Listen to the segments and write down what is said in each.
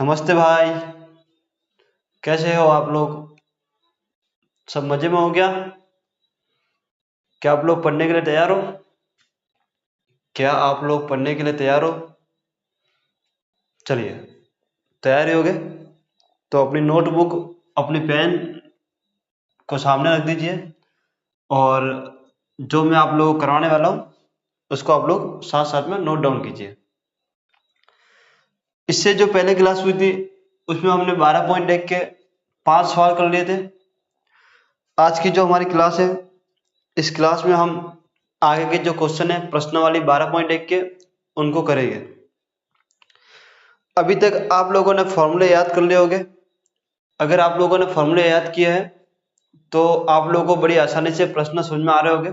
नमस्ते भाई। कैसे हो आप लोग? सब मजे में हो गया? क्या आप लोग पढ़ने के लिए तैयार हो? क्या आप लोग पढ़ने के लिए तैयार हो? चलिए, तैयार ही हो गए तो अपनी नोटबुक, अपनी पेन को सामने रख दीजिए और जो मैं आप लोगों को करवाने वाला हूँ उसको आप लोग साथ साथ में नोट डाउन कीजिए। इससे जो पहले क्लास हुई थी उसमें हमने 12 पॉइंट देख के 5 सवाल कर लिए थे। आज की जो हमारी क्लास है, इस क्लास में हम आगे के जो क्वेश्चन है प्रश्नावली 12 पॉइंट एक के उनको करेंगे। अभी तक आप लोगों ने फॉर्मूले याद कर लिए होंगे। अगर आप लोगों ने फॉर्मूले याद किए हैं तो आप लोगों को बड़ी आसानी से प्रश्न समझ में आ रहे होंगे।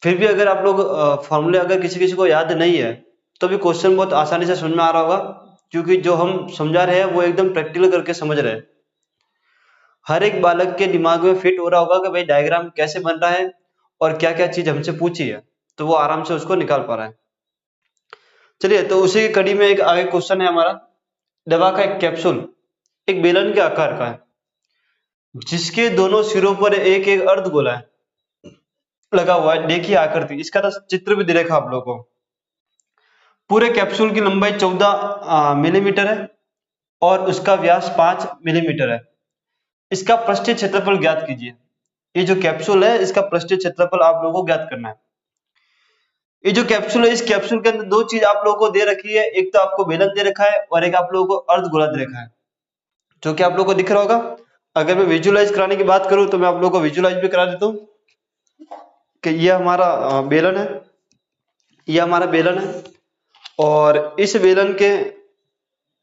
फिर भी अगर आप लोग फॉर्मूले अगर किसी किसी को याद नहीं है तो भी क्वेश्चन बहुत आसानी से समझ में आ रहा होगा, क्योंकि जो हम समझा रहे हैं वो एकदम प्रैक्टिकल करके समझ रहे हैं। हर एक बालक के दिमाग में फिट हो रहा होगा कि भाई डायग्राम कैसे बन रहा है और क्या क्या चीज हमसे पूछी है, तो वो आराम से उसको निकाल पा रहा है। चलिए, तो उसी की कड़ी में एक आगे क्वेश्चन है हमारा। दवा का एक कैप्सूल एक बेलन के आकार का है, जिसके दोनों सिरों पर एक एक अर्धगोला है लगा हुआ है। देखिए आकृति, इसका तो चित्र भी दे रखा आप लोगों को। पूरे कैप्सूल की लंबाई 14 मिलीमीटर है और उसका व्यास 5 मिलीमीटर है। इसका पृष्ठीय क्षेत्रफल ज्ञात कीजिए। ये जो कैप्सूल है इसका पृष्ठीय क्षेत्रफल आप लोगों को ज्ञात करना है। ये जो कैप्सूल है, इस कैप्सूल के अंदर दो चीज आप लोगों को दे रखी है। एक तो आपको बेलन दे रखा है और एक आप लोगों को अर्धगोला दे रखा है, जो कि आप लोगों को दिख रहा होगा। अगर मैं विजुलाइज कराने की बात करूं तो मैं आप लोगों को विजुलाइज भी करा देता हूँ कि ये हमारा बेलन है। ये हमारा बेलन है और इस बेलन के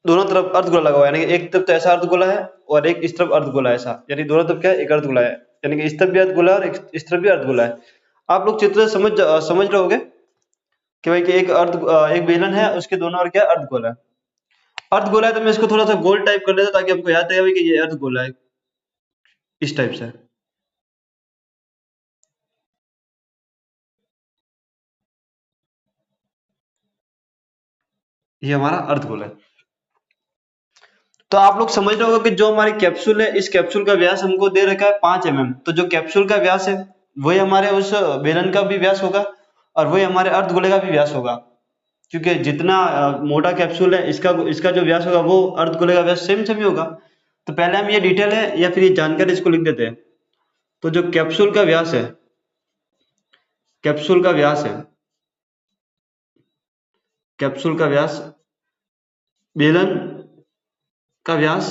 दोनों तरफ अर्धगोला लगा हुआ है, यानी कि एक तरफ तो ऐसा अर्धगोला है और एक इस तरफ अर्धगोला है ऐसा, यानी दोनों तरफ क्या है, एक अर्धगोला है। यानी कि इस तरफ भी अर्धगोला है और इस तरफ भी अर्धगोला है। आप लोग चित्र से समझ रहे होगे कि भाई कि एक बेलन है, उसके दोनों ओर क्या है, अर्धगोला है। अर्धगोला है तो मैं इसको थोड़ा सा गोल टाइप कर देता ताकि हमको याद रहे कि ये अर्धगोला है, इस टाइप से। ये हमारा अर्धगोला है। तो आप लोग समझ रहे होगा कि जो हमारी कैप्सूल है, इस कैप्सूल का व्यास हमको दे रखा है 5 mm। तो जो कैप्सूल का व्यास है वही हमारे उस बेलन का भी व्यास होगा और वही हमारे अर्धगोले का भी व्यास होगा, क्योंकि जितना मोटा कैप्सूल है इसका इसका जो व्यास होगा वो अर्धगोले का व्यास सेम सेम ही होगा। तो पहले हम ये डिटेल है या फिर ये जानकारी इसको लिख देते हैं। तो जो कैप्सूल का व्यास है, कैप्सूल का व्यास है, कैप्सूल का व्यास बेलन का व्यास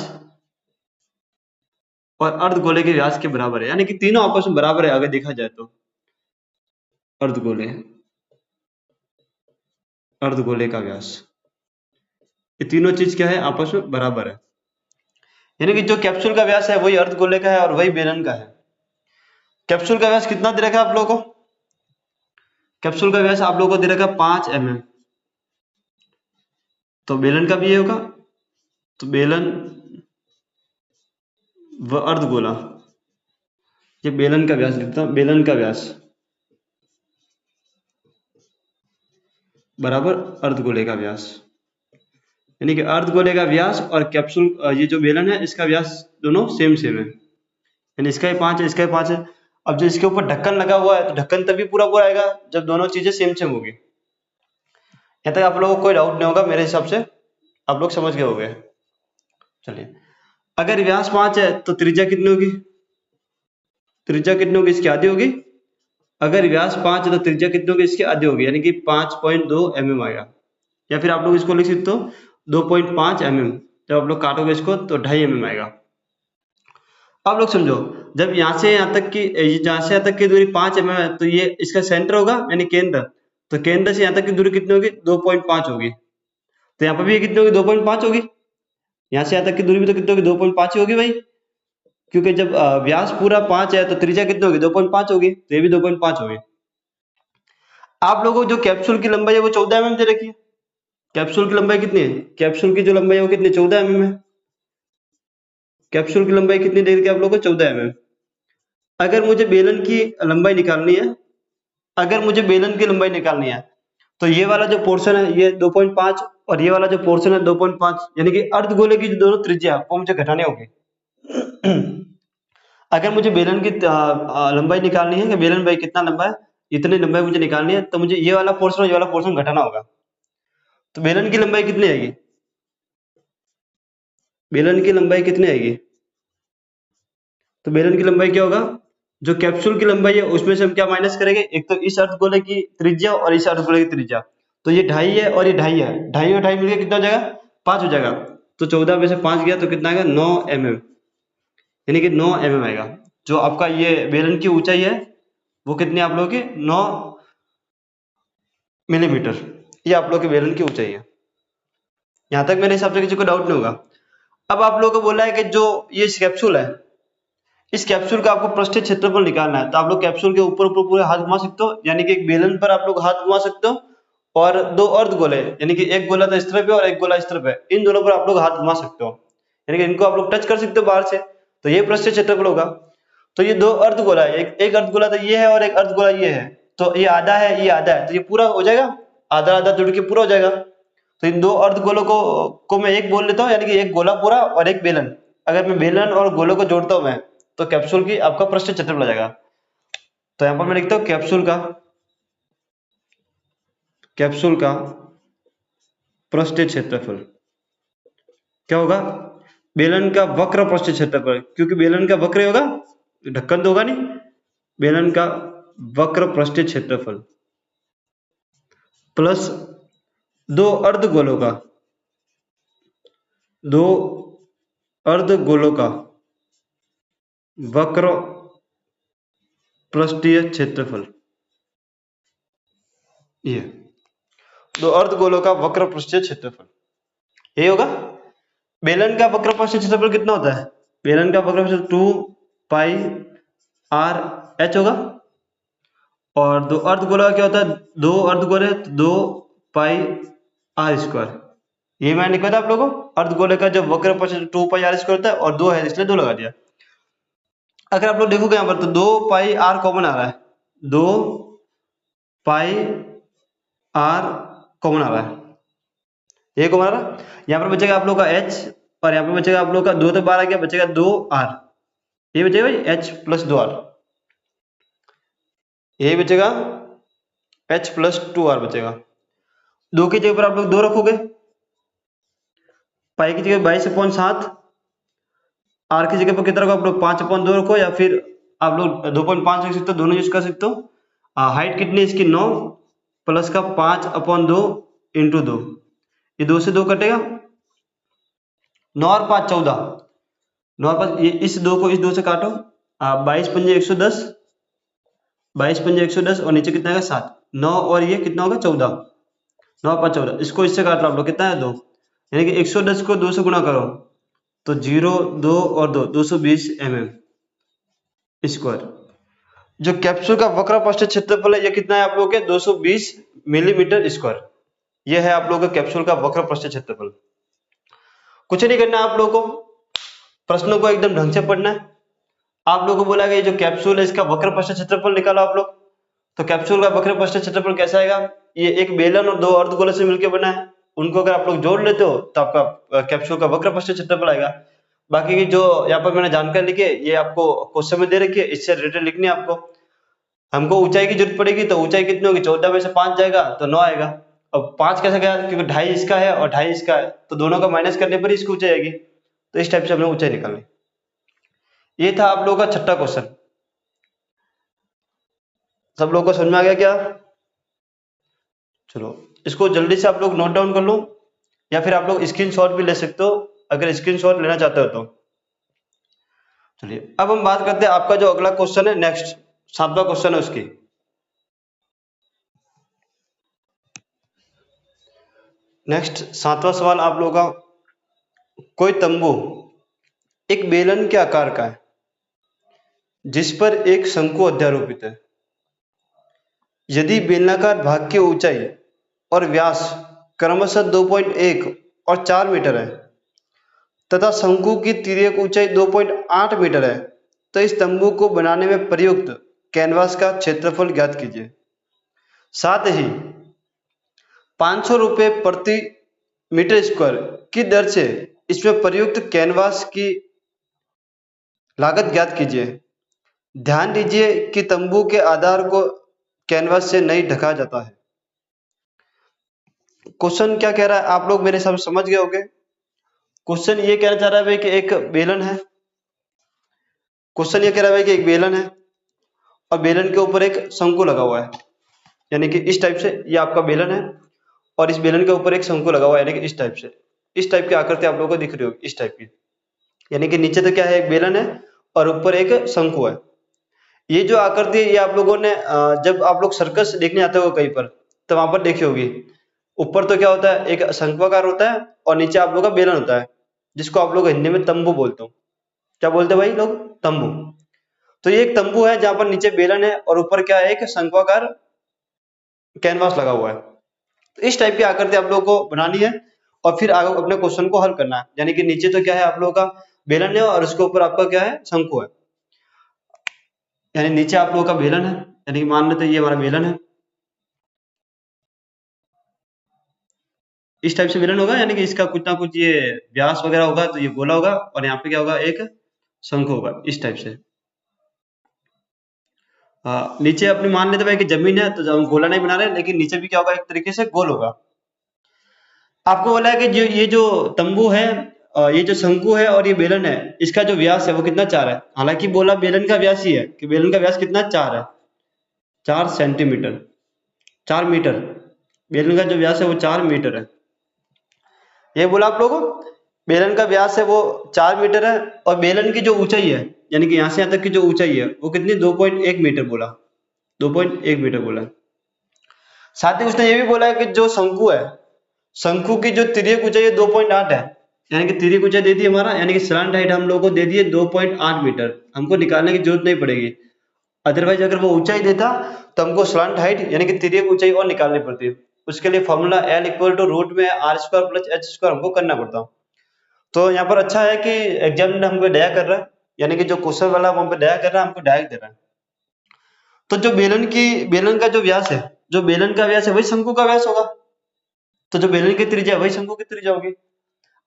और अर्धगोले के व्यास के बराबर है, यानी कि तीनों आपस में बराबर है अगर देखा जाए तो। अर्धगोले, अर्धगोले का व्यास, ये तीनों चीज क्या है, आपस में बराबर है। यानी कि जो कैप्सूल का व्यास है वही अर्धगोले का है और वही बेलन का है। कैप्सूल का व्यास कितना दे रखा है आप लोगों को? कैप्सूल का व्यास आप लोगों को दे रखा है 5 mm। तो बेलन का भी ये होगा, तो बेलन व अर्धगोला, ये बेलन का व्यास लिखता हूं, बेलन का व्यास बराबर अर्धगोले का व्यास। यानी कि अर्धगोले का व्यास और कैप्सूल ये जो बेलन है इसका व्यास दोनों सेम सेम है, यानी इसका ही 5 है, इसका ही 5 है। अब जो इसके ऊपर ढक्कन लगा हुआ है तो ढक्कन तभी पूरा पूरा आएगा जब दोनों चीजें सेम सेम होगी। यहाँ तक आप लोगों को कोई डाउट नहीं होगा, मेरे हिसाब से आप लोग समझ गए होंगे। चलिए, अगर व्यास 5 है तो त्रिज्या कितनी होगी? त्रिज्या कितनी होगी, इसकी आधी होगी। अगर व्यास 5 है तो त्रिज्या कितनी होगी, इसकी आधी होगी, यानी कि 5.2 mm आएगा। या फिर आप लोग इसको लिख सकते हो 2.5 mm। जब आप लोग काटोगे इसको तो 2.5 mm आएगा। आप लोग समझो, जब यहाँ से यहाँ तक की, जहाँ से यहाँ तक की दूरी 5 mm है तो ये इसका सेंटर होगा यानी केंद्र। तो केंद्र से यहाँ तक की दूरी कितनी होगी, 2.5 होगी। तो यहाँ पर भी ये कितनी होगी, 2.5 होगी। यहाँ से यहाँ तक की दूरी भी तो कितनी होगी, 2.5 ही होगी भाई, क्योंकि जब व्यास पूरा 5 है तो त्रिज्या कितनी होगी, 2.5 होगी, तो ये भी 2.5 होगी। आप लोगों को जो कैप्सूल की लंबाई है वो 14 mm दे रखी है। कैप्सूल की लंबाई कितनी है, कैप्सूल की जो लंबाई है वो कितनी, 14 mm है। कैप्सूल की लंबाई कितनी दे रखी है आप लोगों को, 14 mm। अगर मुझे बेलन की लंबाई निकालनी है, अगर मुझे बेलन की लंबाई निकालनी है तो ये वाला जो पोर्शन है ये 2.5 और ये वाला जो पोर्शन है 2.5, यानी कि अर्धगोले की जो दोनों त्रिज्या वो मुझे घटाने होंगे। अगर मुझे बेलन की लंबाई निकालनी है कि बेलन भाई कितना लंबा है, इतनी लंबाई मुझे निकालनी है, तो मुझे ये वाला पोर्शन और ये वाला पोर्शन घटाना होगा। तो बेलन की लंबाई कितनी आएगी, बेलन की लंबाई कितनी आएगी, तो बेलन की लंबाई क्या होगा, जो कैप्सूल की लंबाई है उसमें से हम क्या माइनस करेंगे, एक तो इस अर्धगोले की त्रिज्या और इस अर्धगोले की त्रिज्या, तो ये 2.5 है और ये 2.5 है, 2.5 और 2.5 मिलकर कितना हो जाएगा, 5 हो जाएगा। तो 14 में से 5 गया तो कितना आएगा, 9 mm, यानी कि 9 mm आएगा। जो आपका ये बेलन की ऊंचाई है वो कितनी आप लोगों की 9 मिलीमीटर, ये आप लोगों के बेलन की ऊंचाई है। यहां तक मेरे हिसाब से किसी को डाउट नहीं होगा। अब आप लोगों को बोला है कि जो ये कैप्सूल है, इस कैप्सूल का आपको पृष्ठीय क्षेत्रफल निकालना है, तो आप लोग कैप्सूल के ऊपर ऊपर पूरे हाथ घुमा सकते हो, यानी कि एक बेलन पर आप लोग हाथ घुमा सकते हो, और दो अर्धगोले, यानी कि एक गोला तो इस तरफ है और एक गोला इस तरफ है, इन दोनों पर आप लोग हाथ घुमा सकते हो, यानी कि इनको आप लोग टच कर सकते हो बाहर से, तो ये पृष्ठीय क्षेत्रफल होगा। तो ये दो अर्धगोला है, एक अर्धगोला तो ये है और एक अर्धगोला ये है, तो ये आधा है ये आधा है, तो ये पूरा हो जाएगा, आधा आधा जुड़ के पूरा हो जाएगा। तो इन दो अर्धगोलों को मैं एक बोल लेता हूँ, यानी कि एक गोला पूरा और एक बेलन। अगर मैं बेलन और गोलों को जोड़ता हूं मैं, तो कैप्सूल की आपका पृष्ठीय क्षेत्रफल आ जाएगा। तो यहां पर मैं लिखता हूं कैप्सूल का पृष्ठीय क्षेत्रफल क्या होगा, बेलन का वक्र पृष्ठीय क्षेत्रफल, क्योंकि बेलन का वक्र होगा, ढक्कन तो होगा नहीं, बेलन का वक्र पृष्ठीय क्षेत्रफल प्लस दो अर्धगोलों का वक्र पृष्ठीय क्षेत्रफल, ये दो अर्धगोलों का वक्र पृष्ठीय क्षेत्रफल, यही होगा। बेलन का वक्र पृष्ठीय क्षेत्रफल कितना होता है, बेलन का वक्र पृष्ठीय 2πr/h होगा, और दो अर्धगोला क्या होता है, दो अर्धगोले तो 2πr², ये मैंने लिखा था आप लोगों को, अर्धगोले का जो वक्र पृष्ठीय 2πr² होता है, और 2 है इसलिए 2 लगा दिया। अगर आप लोग देखोगे यहाँ पर तो 2πr कॉमन आ रहा है, 2πr कॉमन आ रहा है, ये कॉमन आ रहा है, यहाँ पर बचेगा आप लोग का h, और यहाँ पर बचेगा आप लोग का 2 तो बाहर आ गया, बचेगा 2r, ये बचेगा भाई h प्लस 2r, ये बचेगा h प्लस 2r बचेगा। 2 की जगह पर आप लोग 2 रखोगे, पाई की जगह 22/7, आर की जगह पर कितना रखो आप लोग 5/2 रखो, या फिर आप लोग 2.5 लिख सकते हो, दोनों यूज कर सकते हो। हाइट कितनी है इसकी 9 प्लस का 5/2 इंटू 2, ये 2 से 2 कटेगा, 9 और 5 14, 9 और 5 ये इस 2 को इस 2 से काटो, 22 पंजे 110, 22 पंजे 110, और नीचे कितना है 7, 9 और ये कितना होगा 14, 9 और 5 14, इसको इससे काट लो आप लोग, कितना है 2, यानी कि 110 को 2 से गुणा करो तो 0 2 और 2 220 mm स्क्वायर। जो कैप्सूल का वक्र पृष्ठीय क्षेत्रफल है ये कितना है आप लोगों के 220 मिलीमीटर स्क्वायर, ये है आप लोगों के कैप्सूल का वक्र पृष्ठीय क्षेत्रफल। कुछ नहीं करना है आप लोगों को, प्रश्नों को एकदम ढंग से पढ़ना है। आप लोगों को बोला गया जो कैप्सूल है इसका वक्र पृष्ठीय क्षेत्रफल निकालो आप लोग, तो कैप्सूल का वक्र पृष्ठीय क्षेत्रफल कैसा आएगा, ये एक बेलन और दो अर्धगोले से मिलकर बना है, उनको अगर आप लोग जोड़ लेते हो तो आपका कैप्सूल का वक्र पृष्ठीय क्षेत्रफल आएगा। बाकी की जो यहाँ पर मैंने जानकारी लिखी है ये आपको क्वेश्चन में दे रखी है, इससे रिलेटेड लिखनी है आपको। हमको ऊंचाई की जरूरत पड़ेगी, तो ऊंचाई कितनी होगी, 14 में से 5 जाएगा तो 9 आएगा। अब 5 कैसे गया, क्योंकि 2.5 इसका है और 2.5 इसका है, तो दोनों का माइनस करने पर ही इसकी ऊंचाई आएगी। तो इस टाइप से हमने ऊंचाई निकालनी। ये था आप लोगों का छठा क्वेश्चन। सब लोगों को समझ में आ गया क्या? चलो इसको जल्दी से आप लोग नोट डाउन कर लो, या फिर आप लोग स्क्रीनशॉट भी ले सकते हो अगर स्क्रीनशॉट लेना चाहते हो तो। चलिए अब हम बात करते हैं आपका जो अगला क्वेश्चन है, नेक्स्ट 7वां क्वेश्चन है उसकी। नेक्स्ट 7वां सवाल आप लोगों का, कोई तंबू एक बेलन के आकार का है जिस पर एक शंकु अध्यारोपित है। यदि बेलनाकार भाग की ऊंचाई और व्यास क्रमशः 2.1 और 4 मीटर है तथा शंकु की तिर्यक ऊंचाई 2.8 मीटर है, तो इस तंबू को बनाने में प्रयुक्त कैनवास का क्षेत्रफल ज्ञात कीजिए। साथ ही 500 रुपये प्रति मीटर स्क्वायर की दर से इसमें प्रयुक्त कैनवास की लागत ज्ञात कीजिए। ध्यान दीजिए कि तंबू के आधार को कैनवास से नहीं ढका जाता है। क्वेश्चन क्या कह रहा है आप लोग मेरे हिसाब से समझ गए होंगे। क्वेश्चन ये कहना चाह रहा है भाई कि एक बेलन है। क्वेश्चन ये कह रहा है भाई कि एक बेलन है और बेलन के ऊपर एक शंकु लगा हुआ है, यानी कि इस टाइप से ये आपका बेलन है और इस बेलन के ऊपर एक शंकु लगा हुआ है, यानी कि इस टाइप से, इस टाइप की आकृति आप लोगों को दिख रही होगी, इस टाइप की। यानी कि नीचे तो क्या है, एक बेलन है और ऊपर एक शंकु है। ये जो आकृति है ये आप लोगों ने जब आप लोग सर्कस देखने आते हो कहीं पर तो वहां पर देखी होगी। ऊपर तो क्या होता है, एक शंक्वाकार होता है और नीचे आप लोग का बेलन होता है, जिसको आप लोग हिंदी में तंबू बोलते हो। क्या बोलते हैं भाई लोग? तंबू। तो ये एक तंबू है जहां पर नीचे बेलन है और ऊपर क्या है, एक शंक्वाकार कैनवास लगा हुआ है। तो इस टाइप की आकृति आप लोगों को बनानी है और फिर आगे अपने क्वेश्चन को हल करना है। यानी कि नीचे तो क्या है आप लोगों का बेलन है और उसके ऊपर आपका क्या है, शंकु है। यानी नीचे आप लोगों का बेलन है, यानी कि मान लेते ये हमारा बेलन है, इस टाइप से बेलन होगा, यानी कि इसका कुछ ना कुछ ये व्यास वगैरह होगा, तो ये गोला होगा और यहाँ पे क्या होगा, एक शंकु होगा इस टाइप से। नीचे अपनी मान लेते भाई कि जमीन है तो हम गोला नहीं बना रहे, लेकिन नीचे भी क्या होगा, एक तरीके से गोल होगा। आपको बोला है कि जो ये जो तंबू है, ये जो शंकु है और ये बेलन है, इसका जो व्यास है वो कितना, 4 है। हालांकि बोला बेलन का व्यास ही है कि बेलन का व्यास कितना, 4 है, 4 सेंटीमीटर, 4 मीटर। बेलन का जो व्यास है वो 4 मीटर है। ये बोला आप लोगों, बेलन का व्यास है वो 4 मीटर है और बेलन की जो ऊंचाई है, यानी कि यहाँ से यहाँ तक की जो ऊंचाई है वो कितनी, 2.1 मीटर बोला, 2.1 मीटर बोला। साथ ही उसने ये भी बोला है कि जो शंकु है, शंकु की जो तिर्यक ऊंचाई है 2.8 है, यानी कि तिर्यक ऊंचाई दे दी हमारा, यानी कि स्लांट हाइट हम लोगों को दे दी है 2.8 मीटर। हमको निकालने की जरूरत नहीं पड़ेगी, अदरवाइज अगर वो ऊंचाई देता तो हमको स्लांट हाइट यानी कि तिर्यक ऊंचाई और निकालनी पड़ती। उसके लिए formula L equal to root में r² प्लस h² हमको करना पड़ता। तो यहाँ पर अच्छा है कि एग्जाम ने हमको दया कर रहा है, यानी कि जो क्वेश्चन वाला वो हम पे दया कर रहा है, हमको डायरेक्ट दे रहा है। तो जो बेलन का जो व्यास है, जो बेलन का व्यास है वही शंकु का व्यास होगा। तो जो बेलन की त्रिज्या है वही शंकु की त्रिज्या होगी।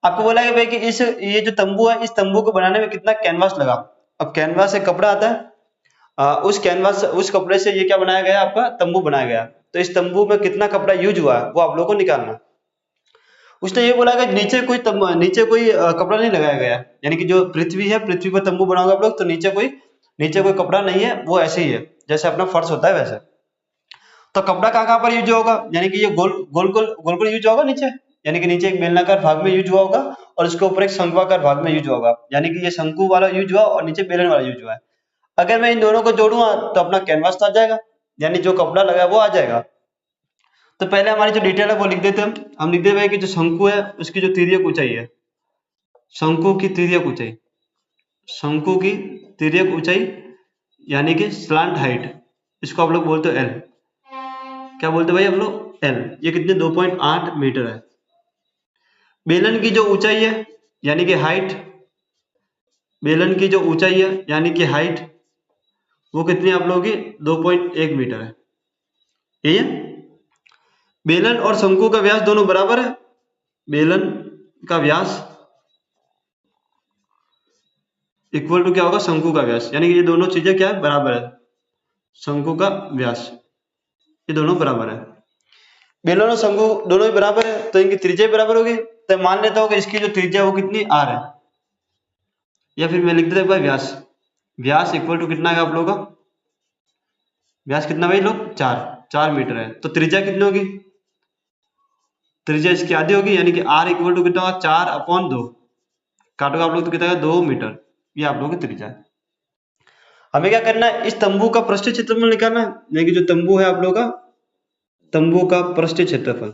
आपको बोला है भाई कि ये जो तंबू है, इस तंबू को बनाने में कितना कैनवास लगा। अब कैनवास एक कपड़ा आता है, उस कपड़े से ये क्या बनाया गया, आपका तंबू बनाया गया। तो इस तंबू में कितना कपड़ा यूज हुआ है वो आप लोगों को निकालना। उसने ये बोला कि नीचे कोई कपड़ा नहीं लगाया गया, यानी कि जो पृथ्वी है, पृथ्वी पर तंबू बनाओगे आप लोग तो नीचे कोई कपड़ा नहीं है, वो ऐसे ही है जैसे अपना फर्श होता है वैसे। तो कपड़ा कहाँ पर यूज होगा, यानी कि ये गोल गोल गोल गोल गोल यूज होगा नीचे, यानी कि नीचे एक बेलनाकार भाग में यूज हुआ होगा और उसके ऊपर एक शंक्वाकार भाग में यूज होगा, यानी कि ये शंकु वाला यूज हुआ और नीचे बेलन वाला यूज हुआ है। अगर मैं इन दोनों को जोड़ूंगा तो अपना कैनवास तो आ जाएगा, यानी जो कपड़ा लगा है वो आ जाएगा। तो पहले हमारी जो डिटेल है वो लिख देते हैं हम लिख देते हैं कि जो शंकु है उसकी जो तिर्यक ऊंचाई है, शंकु की तिर्यक ऊंचाई, शंकु की तिर्यक ऊंचाई यानी कि स्लांट हाइट, इसको आप लोग बोलते हो एल। क्या बोलते हैं भाई हम लोग, एल। ये कितने, 2.8 मीटर है। बेलन की जो ऊंचाई है यानी कि हाइट, बेलन की जो ऊंचाई है यानी कि हाइट वो कितनी आप लोगों की, 2.1 मीटर है। यही है। बेलन और शंकु का व्यास दोनों बराबर है। बेलन का व्यास इक्वल टू क्या होगा, शंकु का व्यास, यानी कि ये दोनों चीजें क्या है, बराबर है। शंकु का व्यास ये दोनों बराबर है। बेलन और शंकु दोनों ही बराबर है तो इनकी त्रिज्या बराबर होगी। तो मान लेता हूँ कि इसकी जो त्रिज्या वो कितनी, r है, या फिर मैं लिख देता हूँ भाई व्यास, व्यास इक्वल टू कितना है आप लोगों का, व्यास कितना भाई लोग, 4 मीटर है। तो त्रिज्या कितनी होगी, त्रिज्या इसकी आधी होगी, यानी कि r इक्वल टू कितना होगा, 4/2, काटोगे आप लोग तो कितना है, 2 मीटर। ये आप लोगों की त्रिज्या है। हमें क्या करना है, इस तंबू का पृष्ठीय क्षेत्रफल निकालना है, यानी कि जो तंबू है आप लोगों का, तंबू का पृष्ठीय क्षेत्रफल।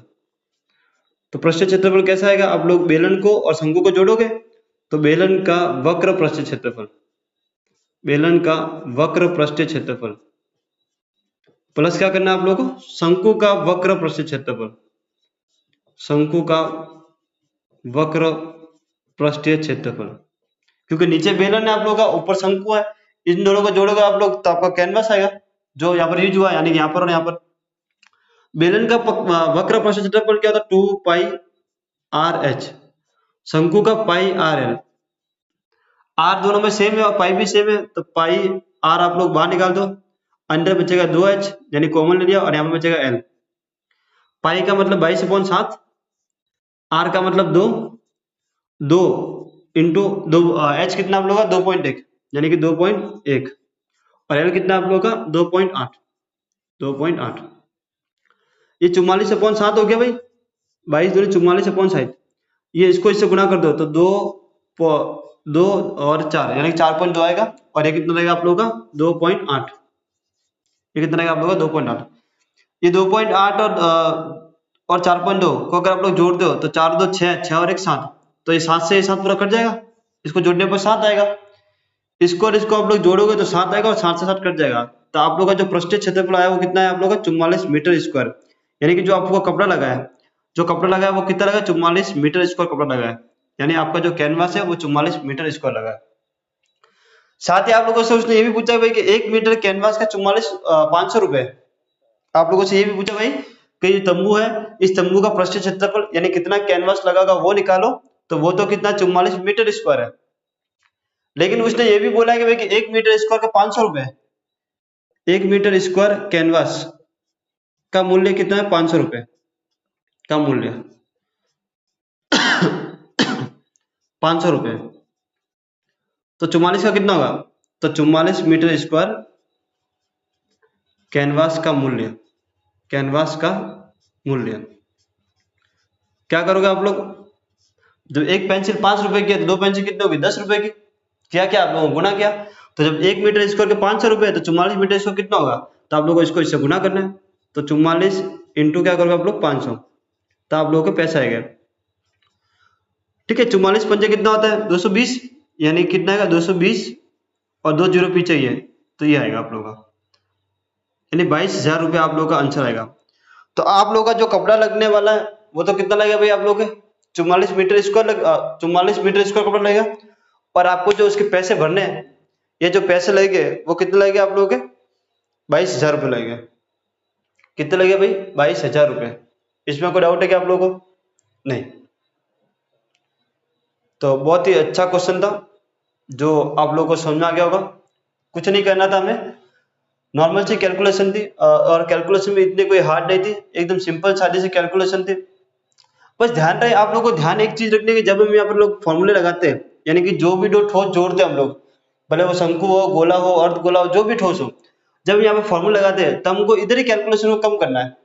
तो पृष्ठीय क्षेत्रफल कैसा आएगा, आप लोग बेलन को और शंकु को जोड़ोगे तो बेलन का वक्र पृष्ठीय क्षेत्रफल, बेलन का वक्र पृष्ठीय क्षेत्रफल प्लस क्या करना है आप लोगों को, शंकु का वक्र पृष्ठीय क्षेत्रफल, शंकु का वक्र पृष्ठीय क्षेत्रफल। क्योंकि नीचे बेलन है आप लोगों का, ऊपर शंकु है, इन दोनों को जोड़ोगे आप लोग तो आपका कैनवास आएगा जो यहाँ पर यूज हुआ, यानी कि यहाँ पर और यहाँ पर। बेलन का वक्र पृष्ठीय क्षेत्रफल क्या होता है, 2 पाई आर एच, शंकु का पाई आर एल, आर दोनों में सेम है और पाई भी सेम है, तो पाई आर आप लोग बाहर निकाल दो, अंदर बचेगा 2h यानी कॉमन ले लिया और यहाँ पे बचेगा एल। पाई का मतलब 22/7, आर का मतलब 2, 2 इंटू 2, एच कितना आप लोगों का 2.1 यानी कि 2.1 और एल कितना आप लोगों का 2.8, 2.8। ये 44/7 हो गया भाई, 22 दूनी 44/60। ये इसको इससे गुणा कर दो तो 2 और 4 यानी कि 4.2 आएगा और ये कितना रहेगा आप लोगों का 2.8। ये कितना रहेगा आप लोगों का 2.8। ये 2.8 और 4.2 को अगर आप लोग जोड़ दो तो 4 2 6, 6 और 1 7, तो ये 7 से ये 7 पूरा कट जाएगा, इसको जोड़ने पर 7 आएगा। इसको और इसको आप लोग जोड़ोगे तो 7 आएगा और 7 से 7 कट जाएगा। तो आप लोग का जो पृष्ठीय क्षेत्रफल आया वो कितना है आप लोग का 44 मीटर स्क्वायर, यानी कि जो आपको कपड़ा लगा है, जो कपड़ा लगा है वो कितना लगा 44 मीटर स्क्वायर कपड़ा लगा है, यानी आपका जो कैनवास है वो 44 मीटर स्क्वायर लगा है। साथ ही आप लोगों से उसने ये भी पूछा भाई कि 1 मीटर कैनवास का 500 रुपए। आप लोगों से ये भी पूछा भाई कि ये तंबू है, इस तंबू का पृष्ठीय क्षेत्रफल यानी कितना कैनवास लगा वो निकालो, तो वो तो कितना 44 मीटर स्क्वायर है। लेकिन उसने ये भी बोला है कि भाई कि 1 मीटर स्क्वायर का 500 रुपए, 1 मीटर स्क्वायर कैनवास का मूल्य कितना है 500 रुपए का मूल्य 500 रुपए। तो 44 का कितना होगा, तो 44 मीटर स्क्वायर कैनवास का मूल्य, कैनवास का मूल्य क्या करोगे आप लोग, जब एक पेंसिल 5 रुपए की है तो दो पेंसिल कितने होगी 10 रुपए की, क्या क्या आप लोगों को गुना किया, तो जब 1 मीटर स्क्वायर के 500 रुपए तो 44 मीटर स्क्वायर कितना होगा, तो आप लोगों को इसको इससे गुना करना है, तो 44 इंटू क्या करोगे आप लोग 500, तो आप लोगों के पैसा आएगा। ठीक है, 44 पंजे कितना होता है 220, यानी कितना आएगा 220 और 2 जीरो पीछे ही है, तो ये आएगा आप लोगों का, यानी 22,000 रुपये आप लोगों का आंसर आएगा। तो आप लोगों का जो कपड़ा लगने वाला है वो तो कितना लगेगा भाई आप लोगों के 44 मीटर स्क्वायर 44 मीटर स्क्वायर कपड़ा लगेगा, और आपको जो उसके पैसे भरने हैं, ये जो पैसे लगेंगे वो कितने लगेंगे आप लोगों के 22,000 रुपये लगेंगे। कितने लगे भाई 22,000 रुपये। इसमें कोई डाउट है क्या आप लोगों को, नहीं। तो बहुत ही अच्छा क्वेश्चन था जो आप लोगों को समझ में आ गया होगा। कुछ नहीं करना था हमें, नॉर्मल सी कैलकुलेशन थी और कैलकुलेशन में इतनी कोई हार्ड नहीं थी, एकदम सिंपल सादी सी कैलकुलेशन थी। बस ध्यान रहे आप लोगों को, ध्यान एक चीज रखने की, जब हम यहाँ पर लोग फॉर्मूले लगाते हैं, यानी कि जो भी दो ठोस जोड़ते हैं हम लोग, भले वो शंकु हो, गोला हो, अर्धगोला हो, जो भी ठोस हो, जब यहाँ पे फॉर्मूला लगाते हैं तो हमको इधर ही कैलकुलेशन को कम करना है।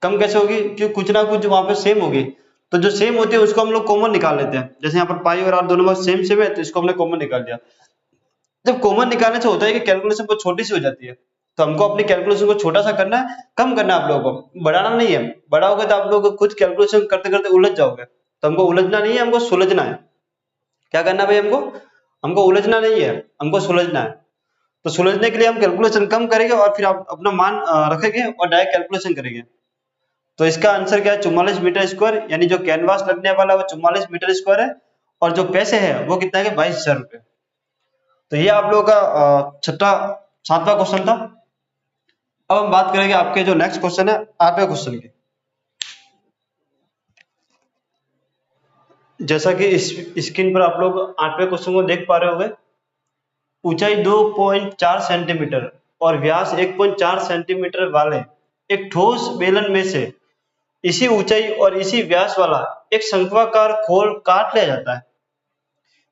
कम कैसे होगी, क्योंकि कुछ ना कुछ वहां पे सेम होगी, तो जो सेम होती है उसको हम लोग कॉमन निकाल लेते हैं। जैसे यहाँ पर पाई और आर दोनों में सेम सेम है तो इसको हमने कॉमन निकाल दिया। जब कॉमन निकालने से होता है कि कैलकुलेशन बहुत छोटी सी हो जाती है, तो हमको अपनी कैलकुलेशन को छोटा सा करना है, कम करना है आप लोगों को, बढ़ाना नहीं है। बढ़ाओगे तो आप लोग कुछ कैलकुलेशन करते करते उलझ जाओगे, तो हमको उलझना नहीं है, हमको सुलझना है। क्या करना है भाई हमको, हमको उलझना नहीं है, हमको सुलझना है। तो सुलझने के लिए हम कैलकुलेशन कम करेंगे और फिर आप अपना मान रखेंगे और डायरेक्ट कैलकुलेशन करेंगे। तो इसका आंसर क्या है 44 मीटर स्क्वायर, यानी जो कैनवास लगने वाला है वो 44 मीटर स्क्वायर है, और जो पैसे है वो कितना है 22,000 रुपए। तो ये आप लोगों का छठा 7वां क्वेश्चन था। अब हम बात करेंगे आपके जो नेक्स्ट क्वेश्चन है 8वें क्वेश्चन की। जैसा कि इस स्क्रीन पर आप लोग 8वें क्वेश्चन को देख पा रहे होंगे, ऊंचाई 2.4 सेंटीमीटर और व्यास 1.4 सेंटीमीटर वाले एक ठोस बेलन में से इसी ऊंचाई और इसी व्यास वाला एक शंक्वाकार खोल काट लिया जाता है।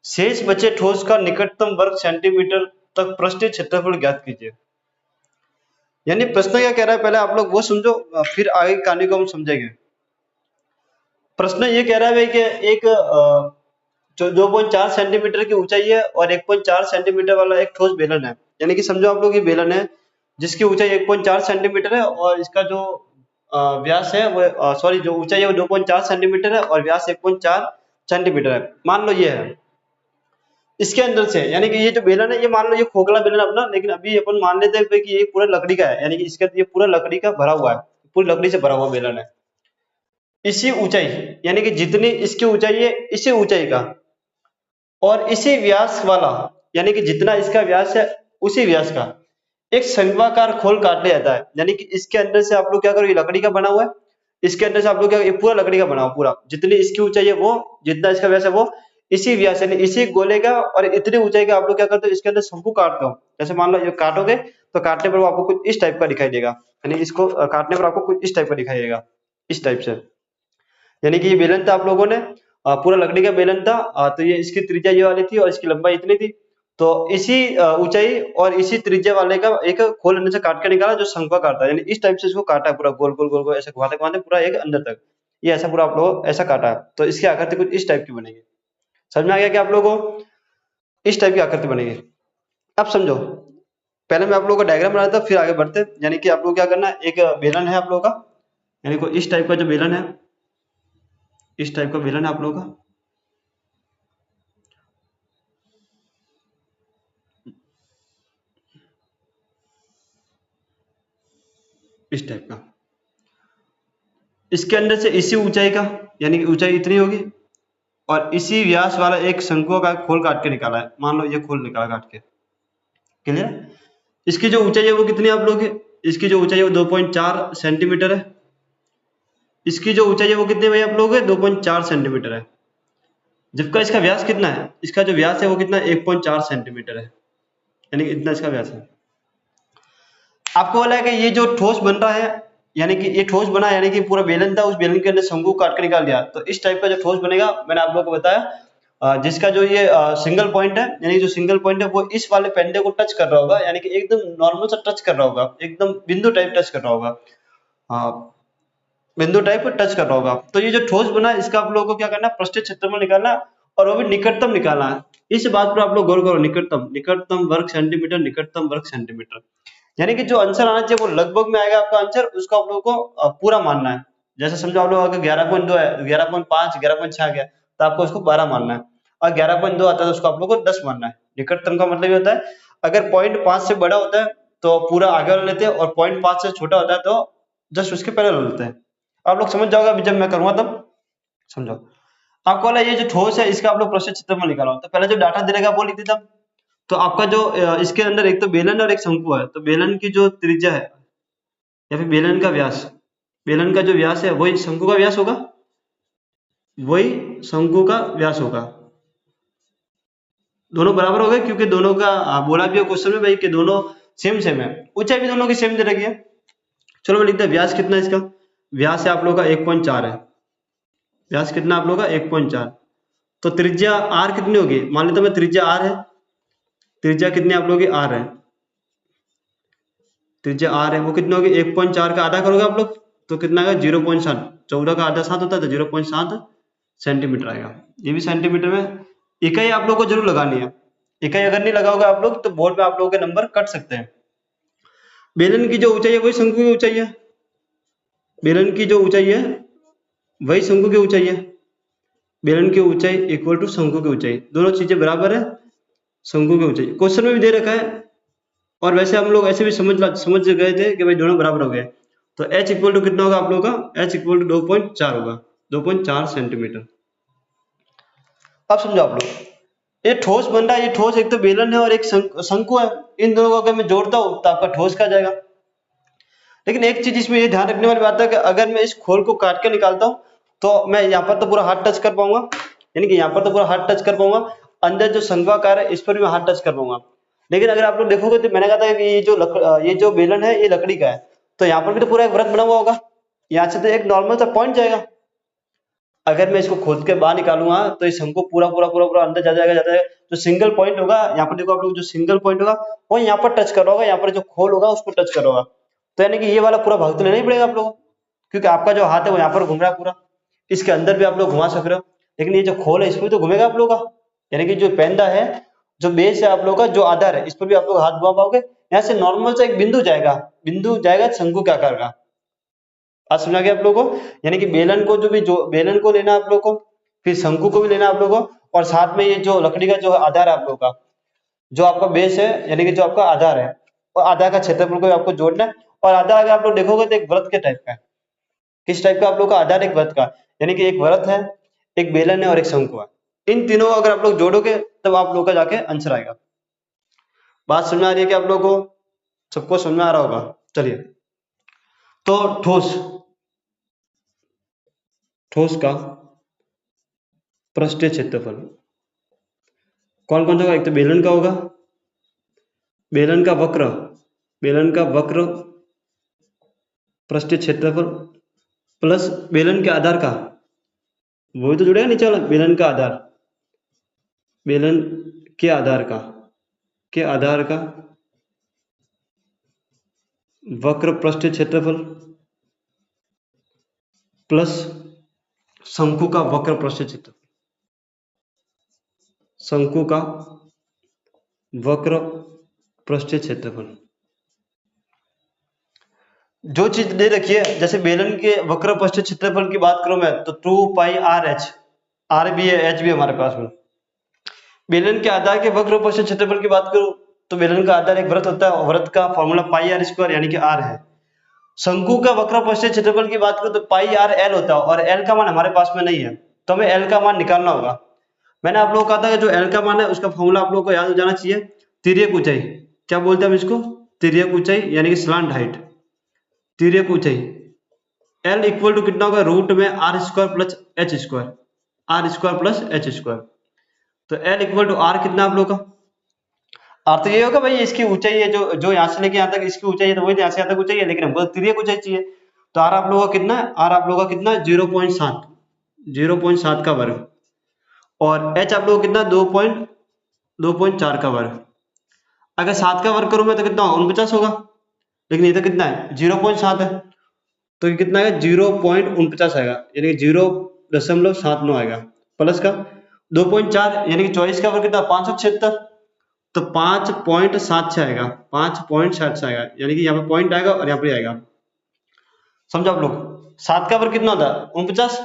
शेष बचे ठोस का निकटतम वर्ग सेंटीमीटर तक पृष्ठीय क्षेत्रफल ज्ञात कीजिए। यानी प्रश्न क्या कह रहा है, पहले आप लोग वो समझो, फिर आगे की कहानी को हम समझेंगे। प्रश्न ये कह रहा है कि एक जो 2.4 सेंटीमीटर की ऊंचाई है और 1.4 सेंटीमीटर वाला एक ठोस बेलन है। यानी कि समझो आप लोग ये बेलन है जिसकी ऊंचाई 1.4 सेंटीमीटर है और इसका जो व्यास है वो सॉरी जो ऊंचाई है वो 2.4 सेंटीमीटर है और व्यास 1.4 सेंटीमीटर है। मान लो ये है, इसके अंदर से, यानी कि ये जो बेलन है ये मान लो ये खोखला बेलन अपना, लेकिन अभी अपन मान लेते हैं कि ये पूरा लकड़ी का है, यानी कि इसके ये पूरा लकड़ी का भरा हुआ है, पूरी लकड़ी से भरा हुआ बेलन है। इसी ऊंचाई, यानी कि जितनी इसकी ऊंचाई है इसी ऊंचाई का और इसी व्यास वाला, यानी कि जितना इसका व्यास है उसी व्यास का एक शंक्वाकार खोल काट लिया जाता है। यानी कि इसके अंदर से आप लोग क्या करो, ये लकड़ी का बना हुआ है, इसके अंदर से आप लोग क्या, ये पूरा लकड़ी का बना हुआ पूरा, जितनी इसकी ऊंचाई है वो, जितना इसका व्यास है वो, इसी व्यास यानी इसी गोले का और इतनी ऊंचाई का आप लोग क्या करते हो, इसके अंदर शंकु काटते हो। जैसे मान लो ये काटोगे तो काटने पर वो आपको कुछ इस टाइप का दिखाई देगा, यानी इसको काटने पर आपको कुछ इस टाइप का दिखाई देगा, इस टाइप से। यानी कि ये बेलन था आप लोगों ने, पूरा लकड़ी का बेलन था, तो ये इसकी त्रिज्या ये वाली थी और इसकी लंबाई इतनी थी। तो इसी ऊंचाई और इसी त्रिज्या वाले का एक खोल अंदर से काट के निकाला जो शंकु काटता है, यानी इस टाइप से इसको काटा है पूरा गोल गोल गोल गोल ऐसे घुमाते घुमाते पूरा एक अंदर तक, ये ऐसा पूरा आप लोग ऐसा काटा है। तो इसकी आकृति कुछ इस टाइप की बनेगी। समझ में आ गया कि आप लोगों को इस टाइप की आकृति बनेगी। अब समझो, पहले मैं आप लोगों का डायग्राम बना था फिर आगे बढ़ते हैं। यानी कि आप लोग क्या करना है, एक बेलन है आप लोगों का, यानी को इस टाइप का जो बेलन है, इस टाइप का बेलन है आप लोगों का, इस टाइप का, इसके अंदर से इसी ऊंचाई का, यानी कि ऊंचाई इतनी होगी और इसी व्यास वाला एक शंकु का खोल काट के निकाला है, मान लो ये खोल निकाला काट के, क्लियर है। इसकी जो ऊंचाई है वो कितनी है आप लोग की, इसकी जो ऊंचाई है वो 2.4 सेंटीमीटर है। इसकी जो ऊंचाई है वो कितनी भाई आप लोग 2.4 सेंटीमीटर है। जबकि इसका व्यास कितना है, इसका जो व्यास है वो कितना 1.4 सेंटीमीटर है, यानी कि इतना इसका व्यास है। आपको बोला है कि ये जो ठोस बन रहा है, यानी कि ये ठोस बना, यानी कि पूरा बेलन था, उस बेलन के अंदर शंकु काट के निकाल दिया, तो इस टाइप का जो ठोस बनेगा मैंने आप लोगों को बताया, जिसका जो ये सिंगल पॉइंट है, यानी जो सिंगल पॉइंट है वो इस वाले पेंडे को टच कर रहा होगा, यानी कि एकदम नॉर्मल सा टच कर रहा होगा, एकदम बिंदु टाइप टच कर रहा होगा, बिंदु टाइप टच कर रहा होगा। तो ये जो ठोस बना है इसका आप लोगों को क्या करना है, पृष्ठीय क्षेत्रफल निकालना है और वो भी निकटतम निकालना है। इस बात पर आप लोग गौर करो, निकटतम, निकटतम वर्ग सेंटीमीटर, निकटतम वर्ग सेंटीमीटर, यानी कि जो आंसर आना चाहिए वो लगभग में आएगा आपका आंसर, उसको आप लोगों को पूरा मानना है। जैसे समझो आप लोग अगर 11.2 है, 11.5, 11.6 आ गया तो आपको उसको 12 मानना है, और 11.2 आता है तो उसको आप लोगों को 10 मानना है। निकटतम का मतलब ये होता है अगर पॉइंट 5 से बड़ा होता है तो पूरा आगे वाला लेते हैं, और पॉइंट 5 से छोटा होता है तो जस्ट उसके पहले वाला लेते हैं। आप लोग समझ जाओगे अभी जब मैं करूंगा तब समझो। आपको वाला ये जो ठोस है इसका आप लोग पृष्ठीय क्षेत्रफल निकालो, तो पहले जो डाटा दे देगा वो लिख देता। तो आपका जो इसके अंदर एक तो बेलन और एक शंकु है, तो बेलन की जो त्रिज्या है या फिर बेलन का व्यास, बेलन का जो व्यास है वही शंकु का व्यास होगा, वही शंकु का व्यास होगा। दोनों बराबर हो गए क्योंकि दोनों का बोला भी है क्वेश्चन में भाई कि दोनों सेम सेम है, ऊंचाई भी दोनों की सेम दे रखी है। चलो मैं लिखता है व्यास कितना है इसका, व्यास है आप लोग का 1.4 है, व्यास कितना आप लोग का 1.4। तो त्रिज्या r कितनी होगी, मान लेता मैं त्रिज्या r है, त्रिज्या कितनी आप लोग की r है, त्रिज्या r है वो कितनी होगी 1.4 का आधा करोगे आप लोग तो कितना आएगा 0.7, 14 का आधा 7 होता है तो 0.7 सेंटीमीटर आएगा। ये भी सेंटीमीटर में इकाई आप लोग को जरूर लगानी है, इकाई अगर नहीं लगाओगे आप लोग तो बोर्ड पे आप लोगों के नंबर कट सकते हैं। बेलन की जो ऊंचाई है वही शंकु की ऊंचाई है, बेलन की जो ऊंचाई है वही शंकु की ऊंचाई है, बेलन की ऊंचाई इक्वल टू शंकु की ऊंचाई, दोनों चीजें बराबर है, शंकु की ऊंचाई क्वेश्चन में भी दे रखा है, और वैसे हम लोग ऐसे भी समझ गए थे कि भाई दोनों बराबर हो गए। तो h इक्वल टू कितना होगा आप लोगों का, h इक्वल टू 2.4 होगा, 2.4 सेंटीमीटर। अब समझो आप लोग, ये ठोस बन रहा है, ये ठोस एक तो बेलन है और एक शंकु है, इन दोनों को अगर मैं जोड़ता हूं तो आपका ठोस का जाएगा। लेकिन एक चीज इसमें ये ध्यान रखने वाली बात है कि अगर मैं इस खोल को काट के निकालता हूं तो मैं यहाँ पर तो पूरा हाथ टच कर पाऊंगा, यानी कि यहाँ पर तो पूरा हाथ टच कर पाऊंगा, अंदर जो शंक्वाकार है इस पर भी मैं हाथ टच कर पाऊंगा। लेकिन अगर आप लोग देखोगे तो मैंने कहा था कि ये जो बेलन है ये लकड़ी का है, तो यहाँ पर भी तो पूरा एक वृत्त बना हुआ होगा, यहाँ से तो एक नॉर्मल सा पॉइंट जाएगा। अगर मैं इसको खोद के बाहर निकालूंगा तो इस शंकु पूरा पूरा पूरा पूरा अंदर जा जाएगा, जाता है। जो सिंगल पॉइंट होगा यहाँ पर देखो आप लोग, जो सिंगल पॉइंट होगा वो यहाँ पर टच कर रहा होगा, यहाँ पर जो खोल होगा उस पर टच कर रहा होगा। तो यानी कि ये वाला पूरा भाग तो लेना ही पड़ेगा आप लोगों को, क्योंकि आपका जो हाथ है वो यहाँ पर घूम रहा है पूरा, इसके अंदर भी आप लोग घुमा सक रहे हो, लेकिन ये जो खोल है इस पर तो घूमेगा आप लोग का, यानी कि जो पेंदा है, जो बेस है आप लोग का, जो आधार है, इस पर भी आप लोग हाथ घुमा पाओगे। यहाँ से नॉर्मल सा एक बिंदु जाएगा शंकु के आकार का। आज समझा गया आप लोगों को, यानी कि बेलन को जो बेलन को लेना है आप लोग को, फिर शंकु को भी लेना है आप लोगों को, और साथ में ये जो लकड़ी का जो आधार है आप लोग का, जो आपका बेस है, यानी कि जो आपका आधार है, और आधार का क्षेत्रफल को भी आपको जोड़ना है। और आधार अगर आप लोग देखोगे तो एक वृत्त के टाइप का है, किस टाइप का आप लोग का आधार, एक वृत्त का, यानी कि एक वृत्त है, एक बेलन है और एक शंकु है। इन तीनों को अगर आप लोग जोड़ोगे तब आप लोग का जाके आंसर आएगा। बात समझ आ रही है कि आप लोग को, सबको समझ में आ रहा होगा। चलिए, तो ठोस, ठोस का पृष्ठीय क्षेत्रफल कौन कौन सा होगा? एक तो बेलन का होगा, बेलन का वक्र पृष्ठीय क्षेत्रफल प्लस बेलन के आधार का, वही तो जुड़ेगा नीचे वाला, बेलन का आधार, बेलन के आधार का वक्र पृष्ठीय क्षेत्रफल प्लस शंकु का वक्र पृष्ठीय क्षेत्रफल, शंकु का वक्र पृष्ठीय क्षेत्रफल। जो चीज दे रखी है, जैसे बेलन के वक्र पृष्ठीय क्षेत्रफल की बात करूं मैं तो 2 पाई आर एच, आर भी है एच भी है हमारे पास में। बेलन के आधार के वक्र पृष्ठीय क्षेत्रफल की बात करूं तो बेलन का आधार एक वृत्त होता है और वृत्त का फॉर्मूला पाई आर स्क्वायर यानी कि आर है। शंकु का वक्र पृष्ठीय क्षेत्रफल की बात करूं तो पाई आर एल होता है और एल का मान हमारे पास में नहीं है, तो हमें एल का मान निकालना होगा। मैंने आप लोगों को कहा था कि जो एल का मान है उसका फॉर्मूला आप लोगों को याद हो जाना चाहिए, तिर्यक ऊंचाई। क्या बोलते हैं हम इसको? तिर्यक ऊंचाई यानी कि स्लांट हाइट, तिर्यक ऊंचाई। एल इक्वल टू कितना होगा? रूट में R square plus H square, R square plus H square. तो एल इक्वल टू आर कितना आप लोग का? आर तो ये होगा भाई इसकी ऊंचाई है, जो यहाँ से लेके यहाँ तक इसकी ऊंचाई है, तो वही यहाँ से यहाँ तक ऊंचाई है, लेकिन हमको तिर्यक ऊंचाई चाहिए। तो आर आप लोगों का कितना है? आर आप लोगों का कितना है? 0.7, 0.7 का वर्ग। और एच आप लोगों को कितना? 2.4 का वर्ग। अगर 7 का वर्ग करूं मैं तो कितना होगा? 49 होगा, लेकिन ये तो कितना है? 0.7 है, तो ये कितना आएगा? 0.49 आएगा, यानी कि 0.79 आएगा, प्लस का 2.4 यानी कि 24 का वर्ग कितना? 576, तो 5.76 आएगा, 5.76 आएगा, यानी कि यहाँ पे पॉइंट आएगा और यहाँ पे आएगा। समझो आप लोग? 7 का वर्ग कितना होता है? 49,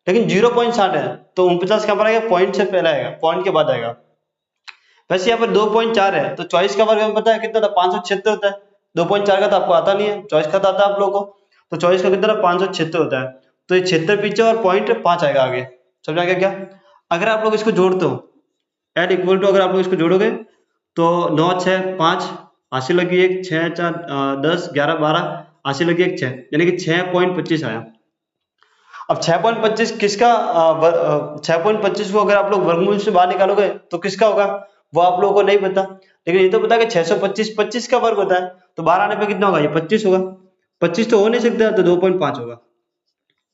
लेकिन 0.7 है तो 49 कहाँ पर आएगा? पॉइंट से पहले आएगा, पॉइंट के बाद आएगा। वैसे यहाँ पर 2.4 है तो 24 का वर्ग हमें पता है कितना था? 576 होता है। 2.4 का तो आपको आता नहीं है, 24 का तो आता है आप लोगों को, तो 24 का कितना? 576 होता है, तो ये 76 पीछे और पॉइंट 5 आएगा आगे। समझ आ गया क्या? अगर आप लोग इसको जोड़ते हो, एड इक्वल टू, अगर आप लोग इसको जोड़ोगे तो 9 6 5 80 लगी 1 6 4 10 11 12 80 लगी 1 6, यानी कि 6.25 आया। अब 6.25 किसका 6.25 को अगर आप लोग वर्गमूल से बाहर निकालोगे तो किसका होगा वो आप लोगों को नहीं पता, लेकिन ये तो पता है कि 625 25 का वर्ग होता है, तो बाहर आने पे कितना होगा? ये 25 होगा। 25 तो हो नहीं सकता, तो 2.5 होगा।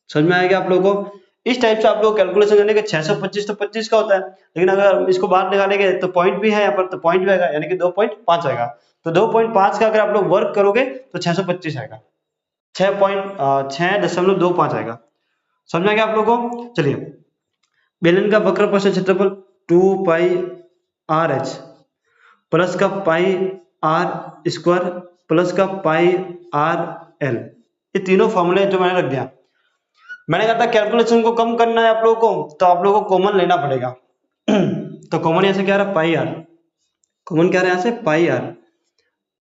समझ में आएगा आप लोगों को? इस टाइप से आप लोग कैलकुलेशन करने के 625 तो 25 का होता है, लेकिन अगर इसको बाहर निकालेंगे तो पॉइंट भी है यहाँ पर, तो पॉइंट भी आएगा, यानी कि 2.5 आएगा। तो 2.5 का अगर आप लोग वर्क करोगे तो 625 आएगा, 6.25 आएगा। समझ में आ गया आप लोगों को? चलिए, बेलन का वक्र पृष्ठ क्षेत्रफल 2 पाई आर एच प्लस का पाई आर स्क्वायर प्लस का पाई आर एल, ये तीनों फॉर्मूले जो मैंने रख दिया। मैंने कहा था कैलकुलेशन को कम करना है आप लोगों को, तो आप लोगों को कॉमन लेना पड़ेगा। तो कॉमन यहाँ से क्या रहा? पाई आर। कॉमन क्या रहा यहाँ से? पाई आर।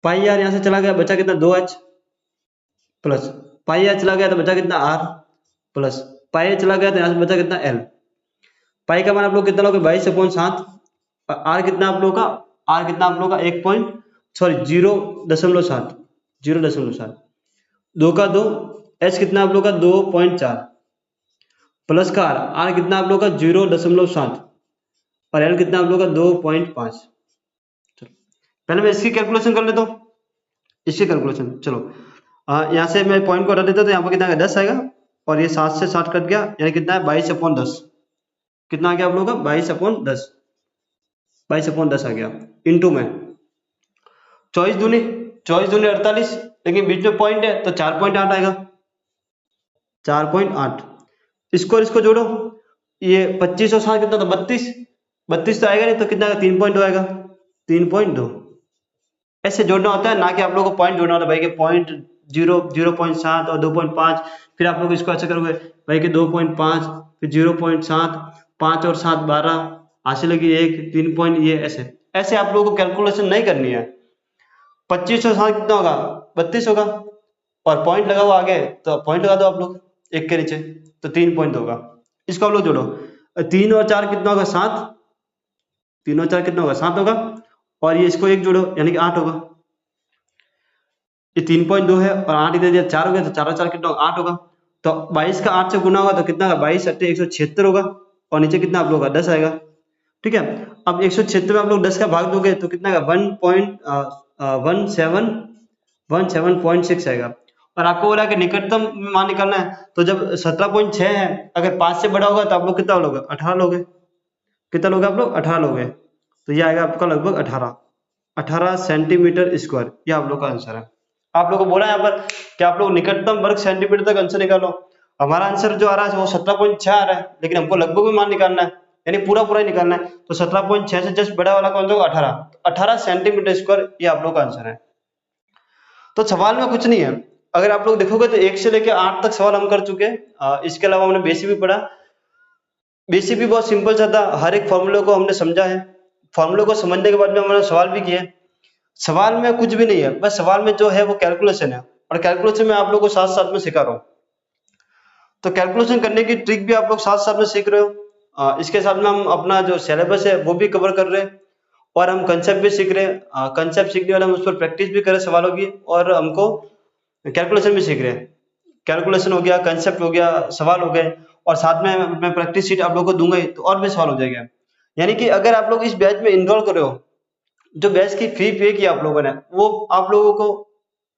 पाई आर यहाँ से चला गया, बचा कितना? 2h प्लस पाई आर चला गया तो बचा कितना? आर प्लस पाई आर चला गया तो यहाँ से बचा कितना? एल। पाई का मान आप लोग कितना लोगे? 22/7। और आर कितना आप लोगों का? आर कितना आप लोगों का? 0.7 0.7 2 का 2, एच कितना आप लोग का? 2.4 प्लस का आर, आर कितना आप लोग का? 0.7 और एल कितना आप लोग का? 2.5। चलो पहले मैं इसकी कैलकुलेशन कर लेता हूँ, इसकी कैलकुलेशन। चलो यहाँ से मैं पॉइंट को हटा देता तो यहाँ पर कितना आएगा? 10 आएगा, और ये 7 से 7 कट गया, यानी कितना है? 22/10। कितना आ गया आप लोग का? 22/10, 22/10 आ गया। इंटू में 24 दूनी 48, लेकिन बीच में पॉइंट है तो 4.8 आएगा, 4.8। इसको जोड़ो, ये 25 और 7 कितना था? 32, 32 तो आएगा नहीं, तो कितना? 3.2 आएगा, 3.2। ऐसे जोड़ना होता है, ना कि आप लोगों को पॉइंट जोड़ना होता है भाई कि पॉइंट 0.7 और 2.5, फिर आप लोग इसको ऐसे करोगे भाई कि 2.5 फिर 0.7, 5 और 7 12 80 लगी 1 3 पॉइंट, ये ऐसे आप लोगों को कैलकुलेशन नहीं करनी है। 25 और 7 कितना होगा? 32 होगा, और पॉइंट लगा हुआ आगे तो पॉइंट लगा दो आप लोग एक के नीचे, तो 3 पॉइंट होगा। इसको आप लोग जोड़ो, 3 और 4 कितना होगा? 7, 3 और 4 कितना होगा? 7 होगा, और ये इसको एक जोड़ो यानी कि 8 होगा। ये 3.2 है और 8 इधर दिया 4 हो गया, तो 4 और 4 कितना होगा? 8 होगा। तो 22 का 8 से गुना होगा तो कितना होगा, 22 अट्ठे 176 होगा, और नीचे कितना आप लोगों का 10 आएगा। ठीक है, अब 176 में आप लोग 10 का भाग दोगे तो कितना आएगा, 1.17.6 आएगा। और आपको बोला कि निकटतम मान निकालना है, तो जब 17.6 है, अगर 5 से बड़ा होगा तो आप लोग कितना लोगे, 18 लोगे। कितना लोगे आप लोग, 18 लोगे। तो ये आएगा आपका लगभग 18 सेंटीमीटर स्क्वायर। ये आप लोग का आंसर है। आप लोगों को बोला यहाँ पर कि आप लोग निकटतम वर्ग सेंटीमीटर तक आंसर निकालो। हमारा आंसर जो आ रहा है वो 17.6 आ रहा है, लेकिन हमको लगभग भी मान निकालना है, यानी पूरा पूरा ही निकालना है। तो 17.6 से जस्ट बड़ा वाला कौन सा होगा, 18 सेंटीमीटर स्क्वायर। ये आप लोग का आंसर है। तो सवाल में कुछ नहीं है, अगर आप लोग देखोगे तो 1 से लेकर 8 तक सवाल हम कर चुके हैं। इसके अलावा हमने बेसिक भी पढ़ा। बेसिक भी बहुत सिंपल सा था, हर एक फॉर्मूले को हमने समझा है। फॉर्मूले को समझने के बाद में हमने सवाल भी किए। सवाल में कुछ भी नहीं है, बस सवाल में जो है वो कैलकुलेशन है, और कैलकुलेशन में आप लोगों को साथ साथ में सिखा रहा हूँ। तो कैलकुलेशन करने की ट्रिक भी आप लोग साथ साथ में सीख रहे हो। इसके साथ में हम अपना जो सिलेबस है वो भी कवर कर रहे हैं, और हम कंसेप्ट भी सीख रहे हैं। कंसेप्ट सीखने वाले हम उस पर प्रैक्टिस भी कर रहे हैं सवालों की, और हमको कैलकुलेशन भी सीख रहे हैं। कैलकुलेशन हो गया, कंसेप्ट हो गया, सवाल हो गए, और साथ में मैं प्रैक्टिस शीट आप लोग को दूंगा ही, तो और भी सवाल हो जाएगा। यानी कि अगर आप लोग इस बैच में इनरोल कर रहे हो, जो बैच की फी पे की आप लोगों ने, वो आप लोगों को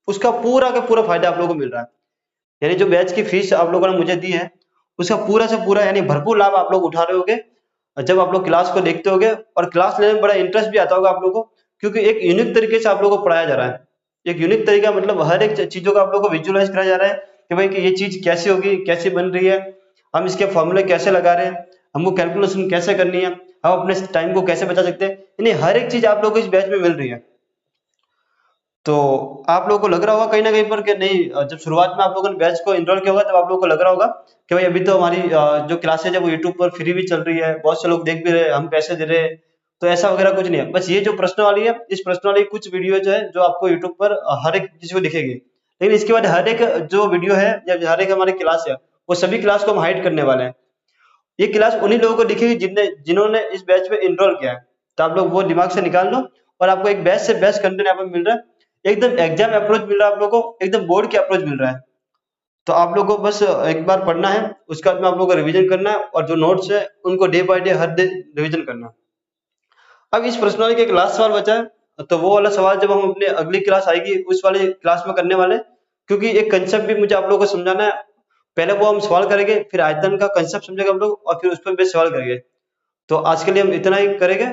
उसका पूरा का पूरा फायदा आप लोगों को मिल रहा है। यानी जो बैच की फीस आप लोगों ने मुझे दी है, उसका पूरा से पूरा यानी भरपूर लाभ आप लोग उठा रहे होगे जब आप लोग क्लास को देखते होगे, और क्लास लेने में बड़ा इंटरेस्ट भी आता होगा आप लोगों को, क्योंकि एक यूनिक तरीके से आप लोगों को पढ़ाया जा रहा है। एक यूनिक तरीका मतलब हर एक चीजों को आप लोगों को विजुअलाइज कराया जा रहा है कि भाई कि ये चीज कैसे होगी, कैसे बन रही है, हम इसके फॉर्मूले कैसे लगा रहे हैं, हमको कैलकुलेशन कैसे करनी है, हम अपने टाइम को कैसे बचा सकते हैं। यानी हर एक चीज आप लोगों को इस बैच में मिल रही है। तो आप लोगों को लग रहा होगा कहीं ना कहीं पर कि नहीं, जब शुरुआत में आप लोगों ने बैच को इनरोल किया होगा तब आप लोगों को लग रहा होगा कि भाई अभी तो हमारी जो क्लासेज है वो यूट्यूब पर फ्री भी चल रही है, बहुत से लोग देख भी रहे हैं, हम पैसे दे रहे हैं। तो ऐसा वगैरह कुछ नहीं है, बस ये जो प्रश्न वाली है, इस प्रश्न वाली कुछ वीडियो जो है जो आपको यूट्यूब पर हर एक किसी को दिखेगी, लेकिन इसके बाद हर एक जो वीडियो है या हर एक हमारी क्लास है, वो सभी क्लास को हम हाइड करने वाले हैं। ये क्लास उन्हीं लोगों को दिखेगी जिन्होंने इस बैच में इनरोल किया है। तो आप लोग वो दिमाग से निकाल लो, और आपको एक बेस्ट से बेस्ट कंटेंट यहाँ पर मिल रहा है, एकदम एग्जाम अप्रोच मिल रहा है आप लोगों को, एकदम बोर्ड के अप्रोच मिल रहा है। तो आप लोगों को बस एक बार पढ़ना है, उसके बाद में आप लोगों को रिवीजन करना है, और जो नोट्स है उनको डे बाय डे हर दिन रिवीजन करना है। अब इस प्रश्नावली का एक लास्ट सवाल बचा है, तो वो वाला सवाल जब हम अपने अगली क्लास आएगी उस वाली क्लास में करने वाले हैं, क्योंकि एक कंसेप्ट भी मुझे आप लोगों को समझाना है। पहले वो हम सवाल करेंगे, फिर आयतन का कंसेप्ट समझेंगे हम लोग, और फिर उस पर भी सवाल करेंगे। तो आज के लिए हम इतना ही करेंगे।